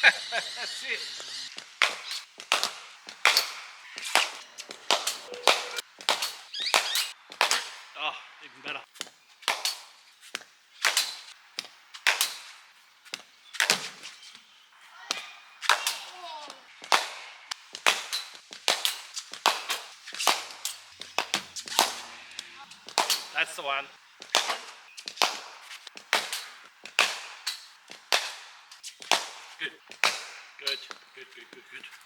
That's it. Oh, even better. That's the one. Good. Good. Good. Good. Good. Good.